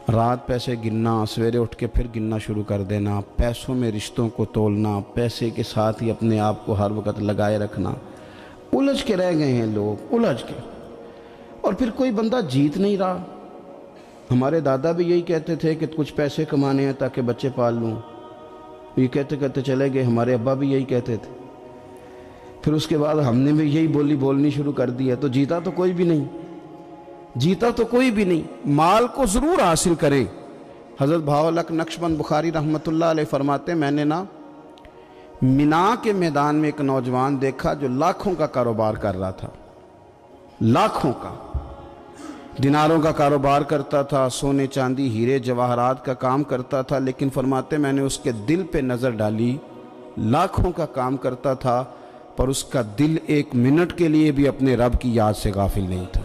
رات پیسے گننا، سویرے اٹھ کے پھر گننا شروع کر دینا، پیسوں میں رشتوں کو تولنا، پیسے کے ساتھ ہی اپنے آپ کو ہر وقت لگائے رکھنا، الجھ کے رہ گئے ہیں لوگ، الجھ کے۔ اور پھر کوئی بندہ جیت نہیں رہا۔ ہمارے دادا بھی یہی کہتے تھے کہ کچھ پیسے کمانے ہیں تاکہ بچے پال لوں، یہ کہتے کہتے چلے گئے۔ ہمارے ابا بھی یہی کہتے تھے، پھر اس کے بعد ہم نے بھی یہی بولنی شروع کر دی ہے، تو جیتا تو کوئی بھی نہیں، جیتا تو کوئی بھی نہیں۔ مال کو ضرور حاصل کریں۔ حضرت بہاءالحق نقشبند بخاری رحمۃ اللہ علیہ فرماتے ہیں، میں نے مینا کے میدان میں ایک نوجوان دیکھا جو لاکھوں کا کاروبار کر رہا تھا، لاکھوں کا، دیناروں کا کاروبار کرتا تھا، سونے چاندی ہیرے جواہرات کا کام کرتا تھا، لیکن فرماتے میں نے اس کے دل پہ نظر ڈالی، لاکھوں کا کام کرتا تھا پر اس کا دل ایک منٹ کے لیے بھی اپنے رب کی یاد سے غافل نہیں تھا۔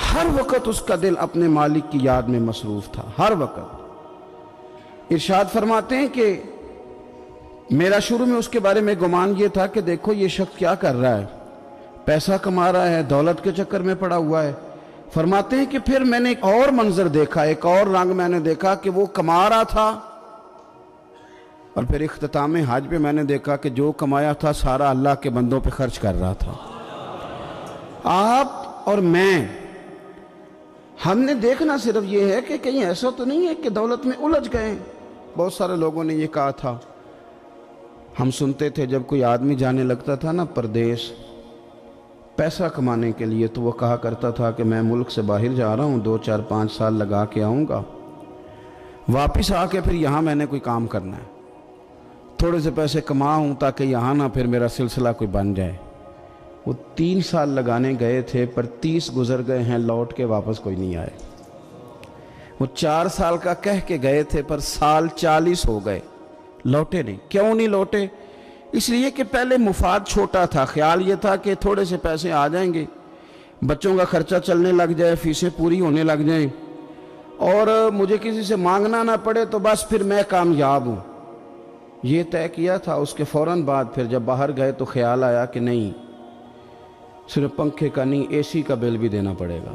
ہر وقت اس کا دل اپنے مالک کی یاد میں مصروف تھا، ہر وقت۔ ارشاد فرماتے ہیں کہ میرا شروع میں اس کے بارے میں گمان یہ تھا کہ دیکھو یہ شخص کیا کر رہا ہے، پیسہ کما رہا ہے، دولت کے چکر میں پڑا ہوا ہے۔ فرماتے ہیں کہ پھر میں نے ایک اور منظر دیکھا، ایک اور رنگ میں نے دیکھا کہ وہ کما رہا تھا، اور پھر اختتام حج پہ میں نے دیکھا کہ جو کمایا تھا سارا اللہ کے بندوں پہ خرچ کر رہا تھا۔ آپ اور میں، ہم نے دیکھنا صرف یہ ہے کہ کہیں ایسا تو نہیں ہے کہ دولت میں الجھ گئے۔ بہت سارے لوگوں نے یہ کہا تھا، ہم سنتے تھے جب کوئی آدمی جانے لگتا تھا نا پردیس پیسہ کمانے کے لیے، تو وہ کہا کرتا تھا کہ میں ملک سے باہر جا رہا ہوں، 2 4 5 سال لگا کے آؤں گا، واپس آ کے پھر یہاں میں نے کوئی کام کرنا ہے، تھوڑے سے پیسے کماؤں تاکہ یہاں نہ پھر میرا سلسلہ کوئی بن جائے۔ وہ 3 سال لگانے گئے تھے پر 30 گزر گئے ہیں، لوٹ کے واپس کوئی نہیں آئے۔ وہ 4 سال کا کہہ کے گئے تھے پر سال 40 ہو گئے، لوٹے نہیں۔ کیوں نہیں لوٹے؟ اس لیے کہ پہلے مفاد چھوٹا تھا، خیال یہ تھا کہ تھوڑے سے پیسے آ جائیں گے، بچوں کا خرچہ چلنے لگ جائے، فیسیں پوری ہونے لگ جائیں، اور مجھے کسی سے مانگنا نہ پڑے، تو بس پھر میں کامیاب ہوں۔ یہ طے کیا تھا۔ اس کے فوراً بعد پھر جب باہر گئے تو خیال آیا کہ نہیں، صرف پنکھے کا نہیں، اے سی کا بل بھی دینا پڑے گا۔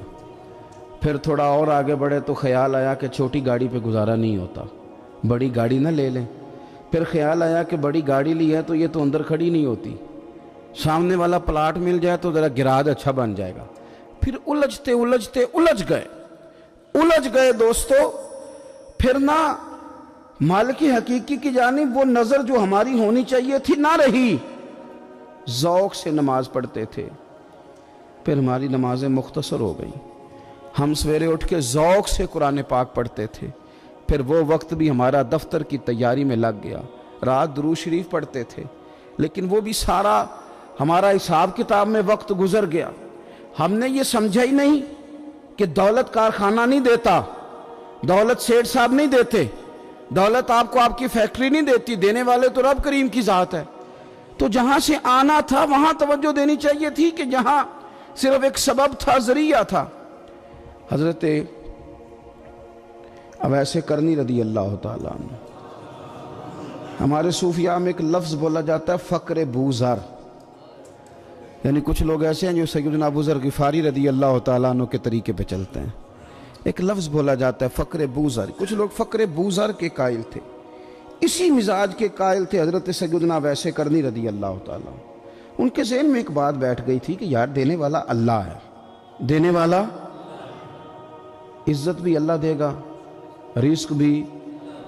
پھر تھوڑا اور آگے بڑھے تو خیال آیا کہ چھوٹی گاڑی پہ گزارا نہیں ہوتا، بڑی گاڑی نہ لے لیں۔ پھر خیال آیا کہ بڑی گاڑی لی ہے تو یہ تو اندر کھڑی نہیں ہوتی، سامنے والا پلاٹ مل جائے تو ذرا گراج اچھا بن جائے گا۔ پھر الجھتے الجھتے الجھ گئے دوستو۔ پھر نہ مالک حقیقی کی جانب وہ نظر جو ہماری ہونی چاہیے تھی نہ رہی۔ ذوق سے نماز پڑھتے تھے، پھر ہماری نمازیں مختصر ہو گئیں۔ ہم سویرے اٹھ کے ذوق سے قرآن پاک پڑھتے تھے، پھر وہ وقت بھی ہمارا دفتر کی تیاری میں لگ گیا۔ رات درود شریف پڑھتے تھے، لیکن وہ بھی سارا ہمارا حساب کتاب میں وقت گزر گیا۔ ہم نے یہ سمجھا ہی نہیں کہ دولت کارخانہ نہیں دیتا، دولت سیٹھ صاحب نہیں دیتے، دولت آپ کو آپ کی فیکٹری نہیں دیتی، دینے والے تو رب کریم کی ذات ہے۔ تو جہاں سے آنا تھا وہاں توجہ دینی چاہیے تھی کہ جہاں صرف ایک سبب تھا، ذریعہ تھا۔ حضرت اویس کرنی رضی اللہ تعالیٰ عنہ، ہمارے صوفیاء میں ایک لفظ بولا جاتا ہے فقر بوذر، یعنی کچھ لوگ ایسے ہیں جو سیدنا ابو ذر غفاری رضی اللہ تعالیٰ عنہ کے طریقے پہ چلتے ہیں۔ ایک لفظ بولا جاتا ہے فقر بوذر، کچھ لوگ فقر بوذر کے قائل تھے، اسی مزاج کے قائل تھے حضرت سیدنا اویس کرنی رضی اللہ تعالیٰ۔ ان کے ذہن میں ایک بات بیٹھ گئی تھی کہ یار دینے والا اللہ ہے، دینے والا، عزت بھی اللہ دے گا، رزق بھی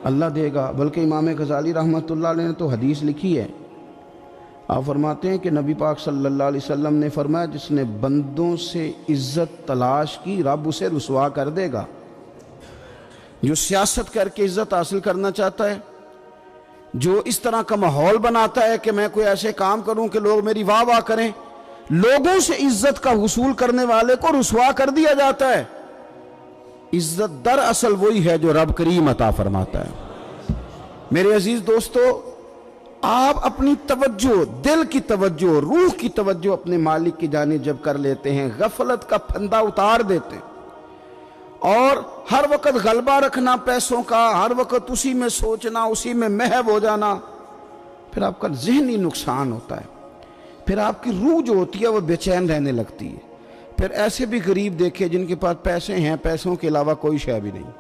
اللہ دے گا۔ بلکہ امام غزالی رحمۃ اللہ علیہ نے تو حدیث لکھی ہے، آپ فرماتے ہیں کہ نبی پاک صلی اللہ علیہ وسلم نے فرمایا جس نے بندوں سے عزت تلاش کی رب اسے رسوا کر دے گا۔ جو سیاست کر کے عزت حاصل کرنا چاہتا ہے، جو اس طرح کا ماحول بناتا ہے کہ میں کوئی ایسے کام کروں کہ لوگ میری واہ واہ کریں، لوگوں سے عزت کا حصول کرنے والے کو رسوا کر دیا جاتا ہے۔ عزت در اصل وہی ہے جو رب کریم عطا فرماتا ہے۔ میرے عزیز دوستو، آپ اپنی توجہ، دل کی توجہ، روح کی توجہ اپنے مالک کی جانب جب کر لیتے ہیں، غفلت کا پھندا اتار دیتے ہیں، اور ہر وقت غلبہ رکھنا پیسوں کا، ہر وقت اسی میں سوچنا، اسی میں محو ہو جانا، پھر آپ کا ذہنی نقصان ہوتا ہے۔ پھر آپ کی روح جو ہوتی ہے وہ بے چین رہنے لگتی ہے، پھر ایسے بھی غریب دیکھے جن کے پاس پیسے ہیں، پیسوں کے علاوہ کوئی شے بھی نہیں،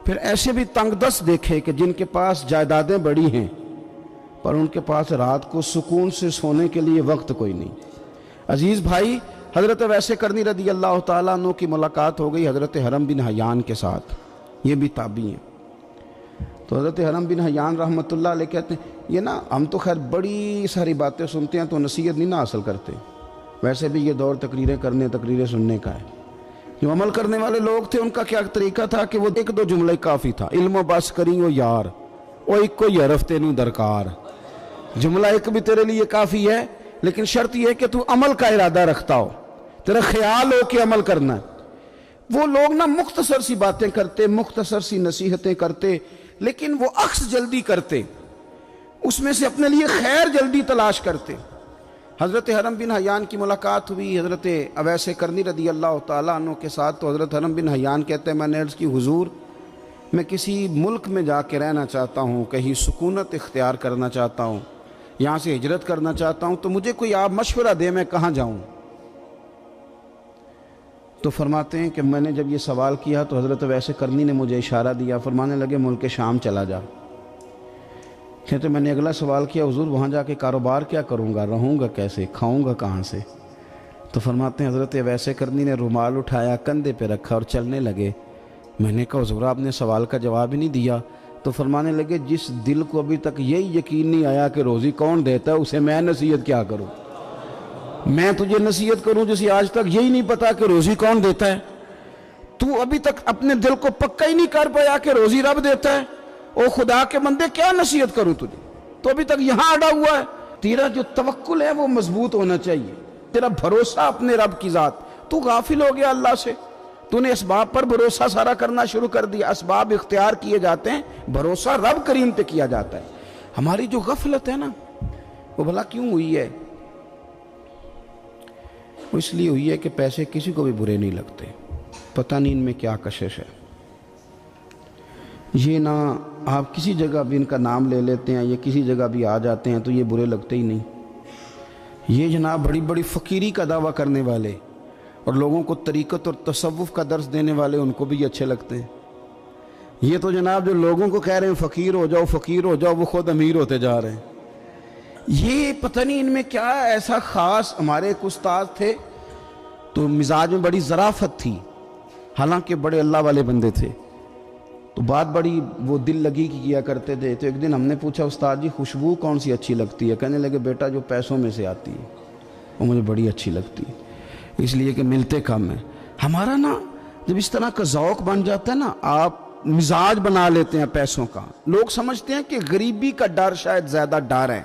پھر ایسے بھی تنگ دست دیکھے کہ جن کے پاس جائیدادیں بڑی ہیں پر ان کے پاس رات کو سکون سے سونے کے لیے وقت کوئی نہیں۔ عزیز بھائی، حضرت ویسے کرنی رضی اللہ تعالیٰ عنہ کی ملاقات ہو گئی حضرت حرم بن حیان کے ساتھ، یہ بھی تابعی ہیں۔ تو حضرت حرم بن حیان رحمۃ اللہ علیہ کہتے ہیں یہ نا ہم تو خیر بڑی ساری باتیں سنتے ہیں تو نصیحت نہیں نہ حاصل کرتے، ویسے بھی یہ دور تقریریں سننے کا ہے۔ جو عمل کرنے والے لوگ تھے ان کا کیا طریقہ تھا کہ وہ ایک دو جملے کافی تھا، علم و بس کری او یار او ایک کو یرف تینوں درکار، جملہ ایک بھی تیرے لیے کافی ہے لیکن شرط یہ ہے کہ تو عمل کا ارادہ رکھتا ہو، تیرا خیال ہو کہ عمل کرنا ہے۔ وہ لوگ نا مختصر سی باتیں کرتے، مختصر سی نصیحتیں کرتے، لیکن وہ عکس جلدی کرتے، اس میں سے اپنے لیے خیر جلدی تلاش کرتے۔ حضرت حرم بن حیان کی ملاقات ہوئی حضرت اویس کرنی رضی اللہ تعالیٰ عنہ کے ساتھ، تو حضرت حرم بن حیان کہتے ہیں میں نے عرض کی حضور میں کسی ملک میں جا کے رہنا چاہتا ہوں، کہیں سکونت اختیار کرنا چاہتا ہوں، یہاں سے ہجرت کرنا چاہتا ہوں، تو مجھے کوئی آپ مشورہ دے میں کہاں جاؤں؟ تو فرماتے ہیں کہ میں نے جب یہ سوال کیا تو حضرت ویسے کرنی نے مجھے اشارہ دیا، فرمانے لگے ملک شام چلا جا۔ کہتے میں نے اگلا سوال کیا حضور وہاں جا کے کاروبار کیا کروں گا، رہوں گا کیسے، کھاؤں گا کہاں سے؟ تو فرماتے ہیں حضرت ویسے کرنی نے رومال اٹھایا، کندھے پہ رکھا اور چلنے لگے۔ میں نے کہا حضور آپ نے سوال کا جواب ہی نہیں دیا۔ تو فرمانے لگے جس دل کو ابھی تک یہی یقین نہیں آیا کہ روزی کون دیتا ہے اسے میں نصیحت کیا کروں؟ میں تجھے نصیحت کروں جسے آج تک یہی نہیں پتا کہ روزی کون دیتا ہے؟ تو ابھی تک اپنے دل کو پکا ہی نہیں کر پایا کہ روزی رب دیتا ہے؟ او خدا کے بندے کیا نصیحت کروں تجھے؟ تو ابھی تک یہاں اڑا ہوا ہے۔ تیرا جو توکل ہے وہ مضبوط ہونا چاہیے، تیرا بھروسہ اپنے رب کی ذات۔ تو غافل ہو گیا اللہ سے، تو نے اسباب پر بھروسہ سارا کرنا شروع کر دیا۔ اسباب اختیار کیے جاتے ہیں، بھروسہ رب کریم پہ کیا جاتا ہے۔ ہماری جو غفلت ہے نا وہ بھلا کیوں ہوئی ہے؟ وہ اس لیے ہوئی ہے کہ پیسے کسی کو بھی برے نہیں لگتے، پتہ نہیں ان میں کیا کشش ہے۔ یہ نہ آپ کسی جگہ بھی ان کا نام لے لیتے ہیں یا کسی جگہ بھی آ جاتے ہیں تو یہ برے لگتے ہی نہیں۔ یہ جناب بڑی بڑی فقیری کا دعویٰ کرنے والے اور لوگوں کو طریقت اور تصوف کا درس دینے والے ان کو بھی اچھے لگتے ہیں۔ یہ تو جناب جو لوگوں کو کہہ رہے ہیں فقیر ہو جاؤ فقیر ہو جاؤ، وہ خود امیر ہوتے جا رہے ہیں۔ یہ پتہ نہیں ان میں کیا ایسا خاص۔ ہمارے ایک استاد تھے تو مزاج میں بڑی ظرافت تھی، حالانکہ بڑے اللہ والے بندے تھے، تو بات بڑی وہ دل لگی کی کیا کرتے تھے۔ تو ایک دن ہم نے پوچھا استاد جی خوشبو کون سی اچھی لگتی ہے؟ کہنے لگے بیٹا جو پیسوں میں سے آتی ہے وہ مجھے بڑی اچھی لگتی ہے، اس لیے کہ ملتے کم ہیں۔ ہمارا نا جب اس طرح کا ذوق بن جاتا ہے نا، آپ مزاج بنا لیتے ہیں پیسوں کا۔ لوگ سمجھتے ہیں کہ غریبی کا ڈر شاید زیادہ ڈر ہے،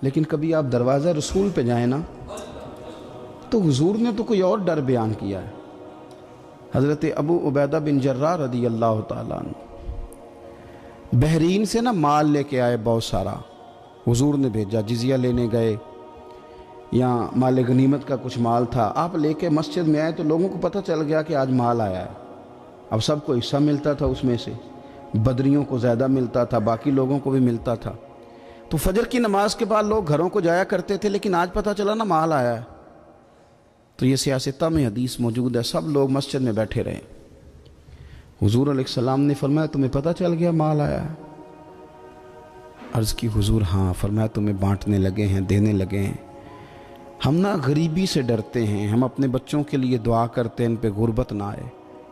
لیکن کبھی آپ دروازہ رسول پہ جائیں نا تو حضور نے تو کوئی اور ڈر بیان کیا ہے۔ حضرت ابو عبیدہ بن جراح رضی اللہ تعالیٰ عنہ بحرین سے نا مال لے کے آئے بہت سارا، حضور نے بھیجا، جزیہ لینے گئے یا مال غنیمت کا کچھ مال تھا، آپ لے کے مسجد میں آئے تو لوگوں کو پتہ چل گیا کہ آج مال آیا ہے۔ اب سب کو حصہ ملتا تھا، اس میں سے بدریوں کو زیادہ ملتا تھا، باقی لوگوں کو بھی ملتا تھا۔ تو فجر کی نماز کے بعد لوگ گھروں کو جایا کرتے تھے، لیکن آج پتہ چلا نا مال آیا ہے، تو یہ سیاستہ میں حدیث موجود ہے، سب لوگ مسجد میں بیٹھے رہے۔ حضور علیہ السلام نے فرمایا تمہیں پتہ چل گیا مال آیا ہے؟ عرض کی حضور ہاں۔ فرمایا تمہیں بانٹنے لگے ہیں، دینے لگے ہیں۔ ہم نا غریبی سے ڈرتے ہیں، ہم اپنے بچوں کے لیے دعا کرتے ہیں ان پہ غربت نہ آئے،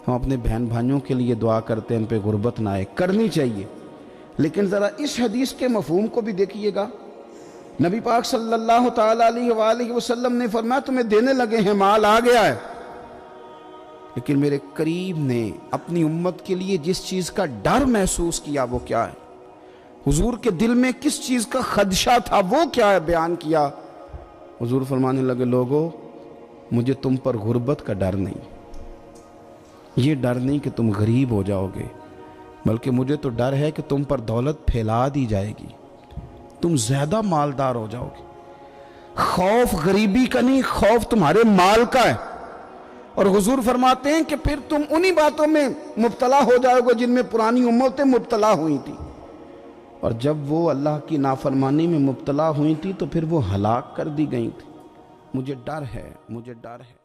ہم اپنے بہن بھائیوں کے لیے دعا کرتے ہیں ان پہ غربت نہ آئے، کرنی چاہیے، لیکن ذرا اس حدیث کے مفہوم کو بھی دیکھیے گا۔ نبی پاک صلی اللہ تعالیٰ علیہ وآلہ وسلم نے فرمایا تمہیں دینے لگے ہیں، مال آ گیا ہے، لیکن میرے قریب نے اپنی امت کے لیے جس چیز کا ڈر محسوس کیا وہ کیا ہے، حضور کے دل میں کس چیز کا خدشہ تھا وہ کیا ہے، بیان کیا۔ حضور فرمانے لگے لوگو مجھے تم پر غربت کا ڈر نہیں، یہ ڈر نہیں کہ تم غریب ہو جاؤ گے، بلکہ مجھے تو ڈر ہے کہ تم پر دولت پھیلا دی جائے گی، تم زیادہ مالدار ہو جاؤ گے۔ خوف غریبی کا نہیں، خوف تمہارے مال کا ہے۔ اور حضور فرماتے ہیں کہ پھر تم انہی باتوں میں مبتلا ہو جاؤ گے جن میں پرانی امتیں مبتلا ہوئی تھیں، اور جب وہ اللہ کی نافرمانی میں مبتلا ہوئی تھی تو پھر وہ ہلاک کر دی گئی تھی۔ مجھے ڈر ہے، مجھے ڈر ہے۔